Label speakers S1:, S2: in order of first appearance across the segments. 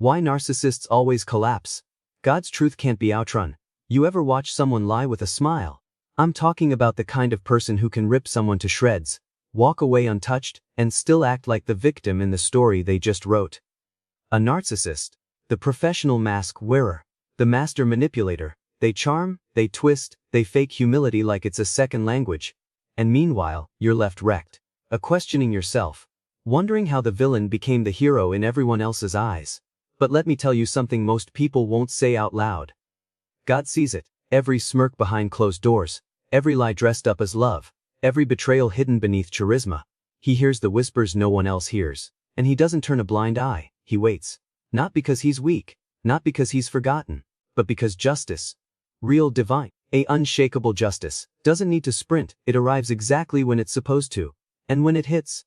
S1: Why narcissists always collapse. God's truth can't be outrun. You ever watch someone lie with a smile? I'm talking about the kind of person who can rip someone to shreds, walk away untouched, and still act like the victim in the story they just wrote. A narcissist, the professional mask wearer, the master manipulator. They charm, they twist, they fake humility like it's a second language. And meanwhile, you're left wrecked, questioning yourself, wondering how the villain became the hero in everyone else's eyes. But let me tell you something most people won't say out loud. God sees it, every smirk behind closed doors, every lie dressed up as love, every betrayal hidden beneath charisma. He hears the whispers no one else hears, and he doesn't turn a blind eye. He waits. Not because he's weak, not because he's forgotten, but because justice, real divine, unshakable justice, doesn't need to sprint. It arrives exactly when it's supposed to. And when it hits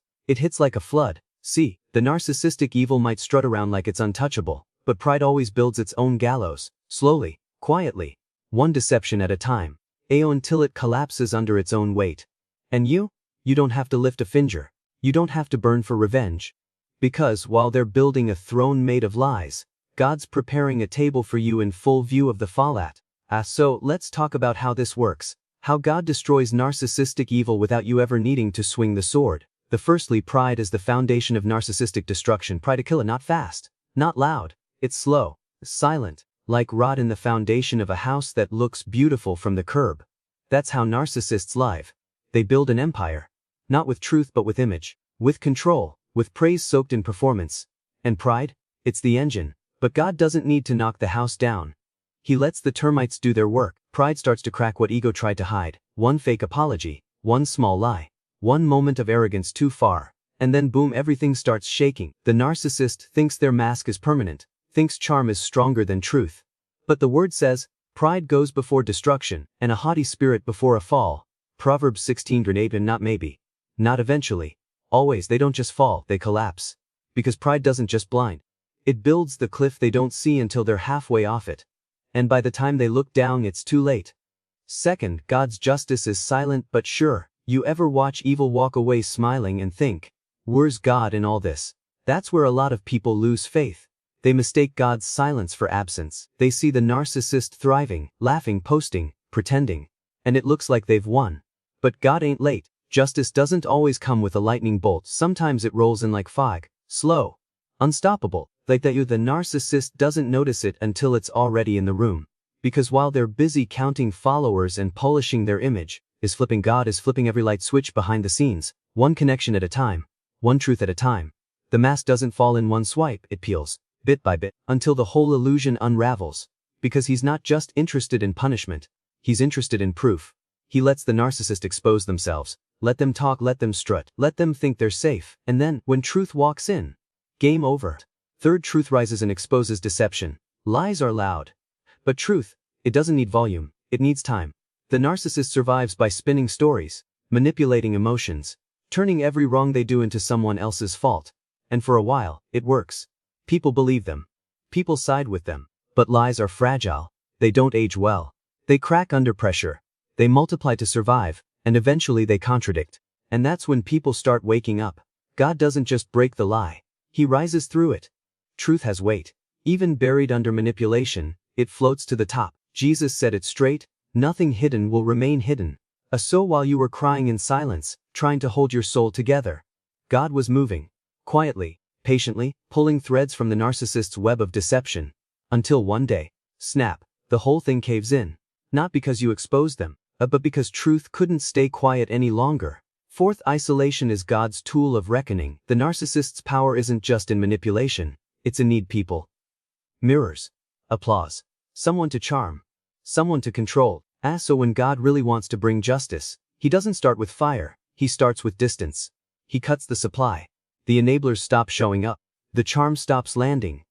S1: like a flood. See, the narcissistic evil might strut around like it's untouchable, but pride always builds its own gallows, slowly, quietly, one deception at a time, until it collapses under its own weight. And you don't have to lift a finger. You don't have to burn for revenge. Because while they're building a throne made of lies, God's preparing a table for you in full view of the fallout. So let's talk about how this works. How God destroys narcissistic evil without you ever needing to swing the sword. Firstly, pride is the foundation of narcissistic destruction. Pride to kill it, not fast, not loud. It's slow, silent, like rot in the foundation of a house that looks beautiful from the curb. That's how narcissists live. They build an empire. Not with truth but with image, with control, with praise soaked in performance. And pride? It's the engine. But God doesn't need to knock the house down. He lets the termites do their work. Pride starts to crack what ego tried to hide. One fake apology, one small lie, one moment of arrogance too far, and then boom, everything starts shaking. The narcissist thinks their mask is permanent, thinks charm is stronger than truth. But the word says, pride goes before destruction, and a haughty spirit before a fall. Proverbs 16:8. And not maybe, not eventually, always. They don't just fall, they collapse. Because pride doesn't just blind. It builds the cliff they don't see until they're halfway off it. And by the time they look down, it's too late. Second, God's justice is silent but sure. You ever watch evil walk away smiling and think, where's God in all this? That's where a lot of people lose faith. They mistake God's silence for absence. They see the narcissist thriving, laughing, posting, pretending. And it looks like they've won. But God ain't late. Justice doesn't always come with a lightning bolt. Sometimes it rolls in like fog, slow, unstoppable. Like that the narcissist doesn't notice it until it's already in the room. Because while they're busy counting followers and polishing their image, God is flipping every light switch behind the scenes, one connection at a time, one truth at a time. The mask doesn't fall in one swipe, it peels, bit by bit, until the whole illusion unravels. Because he's not just interested in punishment, he's interested in proof. He lets the narcissist expose themselves, let them talk, let them strut, let them think they're safe, and then, when truth walks in, game over. Third, truth rises and exposes deception. Lies are loud. But truth, it doesn't need volume, it needs time. The narcissist survives by spinning stories, manipulating emotions, turning every wrong they do into someone else's fault. And for a while, it works. People believe them. People side with them. But lies are fragile. They don't age well. They crack under pressure. They multiply to survive, and eventually they contradict. And that's when people start waking up. God doesn't just break the lie. He rises through it. Truth has weight. Even buried under manipulation, it floats to the top. Jesus said it straight, nothing hidden will remain hidden. So while you were crying in silence, trying to hold your soul together, God was moving, quietly, patiently, pulling threads from the narcissist's web of deception. Until one day, snap, the whole thing caves in. Not because you exposed them, but because truth couldn't stay quiet any longer. Fourth, isolation is God's tool of reckoning. The narcissist's power isn't just in manipulation. It's in need people. Mirrors. Applause. Someone to charm. Someone to control. So when God really wants to bring justice, he doesn't start with fire, he starts with distance. He cuts the supply. The enablers stop showing up. The charm stops landing.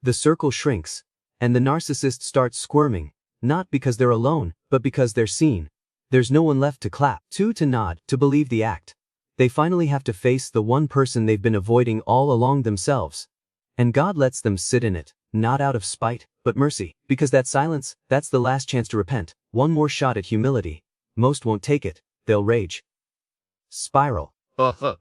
S1: The circle shrinks. And the narcissist starts squirming. Not because they're alone, but because they're seen. There's no one left to clap, to nod, to believe the act. They finally have to face the one person they've been avoiding all along, themselves. And God lets them sit in it, not out of spite, but mercy. Because that silence, that's the last chance to repent. One more shot at humility. Most won't take it. They'll rage. Spiral.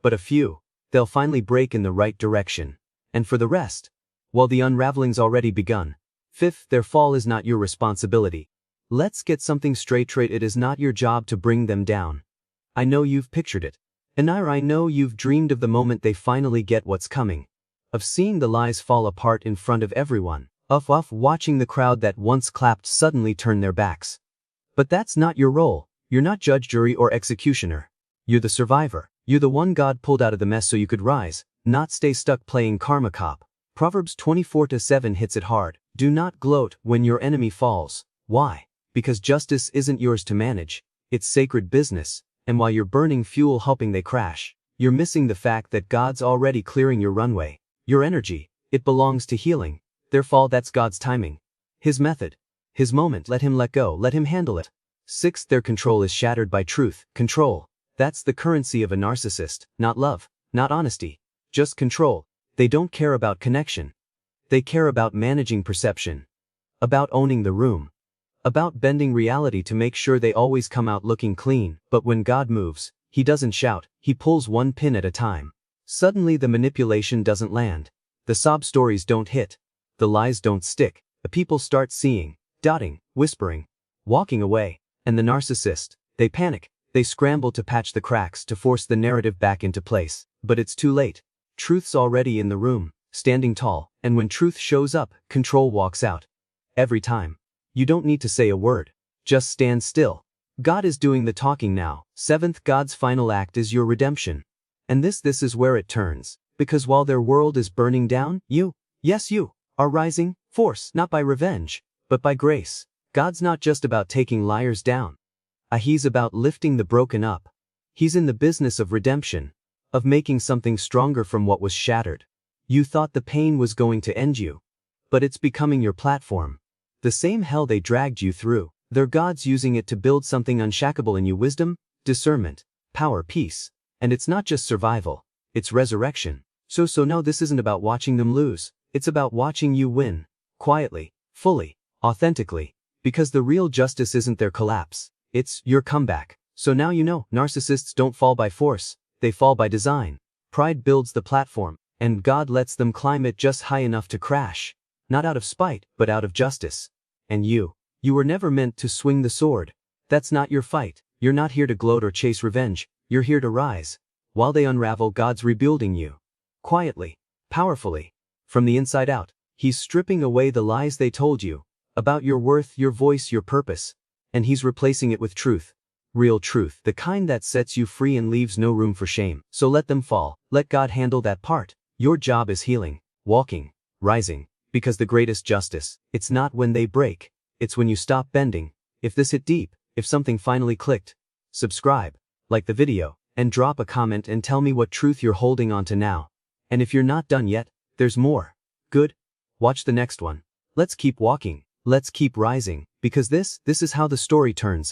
S1: But a few, they'll finally break in the right direction. And for the rest, while the unraveling's already begun. Fifth, their fall is not your responsibility. Let's get something straight. It is not your job to bring them down. I know you've pictured it. And I know you've dreamed of the moment they finally get what's coming. Of seeing the lies fall apart in front of everyone. Of watching the crowd that once clapped suddenly turn their backs. But that's not your role. You're not judge, jury, or executioner. You're the survivor. You're the one God pulled out of the mess so you could rise, not stay stuck playing karma cop. Proverbs 24:7 hits it hard. Do not gloat when your enemy falls. Why? Because justice isn't yours to manage. It's sacred business. And while you're burning fuel helping they crash, you're missing the fact that God's already clearing your runway. Your energy, it belongs to healing. Their fall, that's God's timing. His method. His moment, let him let go, let him handle it. Sixth, their control is shattered by truth. Control. That's the currency of a narcissist. Not love, not honesty. Just control. They don't care about connection. They care about managing perception. About owning the room. About bending reality to make sure they always come out looking clean. But when God moves, he doesn't shout, he pulls one pin at a time. Suddenly the manipulation doesn't land. The sob stories don't hit. The lies don't stick. The people start seeing, doubting, whispering, walking away. And the narcissist, they panic. They scramble to patch the cracks to force the narrative back into place. But it's too late. Truth's already in the room, standing tall. And when truth shows up, control walks out. Every time. You don't need to say a word. Just stand still. God is doing the talking now. Seventh, God's final act is your redemption. And this is where it turns. Because while their world is burning down, you, yes you, are rising, force, not by revenge, but by grace. God's not just about taking liars down. He's about lifting the broken up. He's in the business of redemption, of making something stronger from what was shattered. You thought the pain was going to end you, but it's becoming your platform. The same hell they dragged you through, they're God's using it to build something unshackable in you: wisdom, discernment, power, peace. And it's not just survival, it's resurrection. So no, this isn't about watching them lose. It's about watching you win. Quietly, fully, authentically. Because the real justice isn't their collapse. It's your comeback. So now you know, narcissists don't fall by force. They fall by design. Pride builds the platform, and God lets them climb it just high enough to crash. Not out of spite, but out of justice. And you were never meant to swing the sword. That's not your fight. You're not here to gloat or chase revenge. You're here to rise. While they unravel, God's rebuilding you. Quietly, powerfully. From the inside out, he's stripping away the lies they told you about your worth, your voice, your purpose. And he's replacing it with truth. Real truth, the kind that sets you free and leaves no room for shame. So let them fall. Let God handle that part. Your job is healing, walking, rising. Because the greatest justice, it's not when they break. It's when you stop bending. If this hit deep, if something finally clicked, subscribe, like the video, and drop a comment and tell me what truth you're holding on to now. And if you're not done yet, there's more. Good? Watch the next one. Let's keep walking. Let's keep rising. Because this is how the story turns.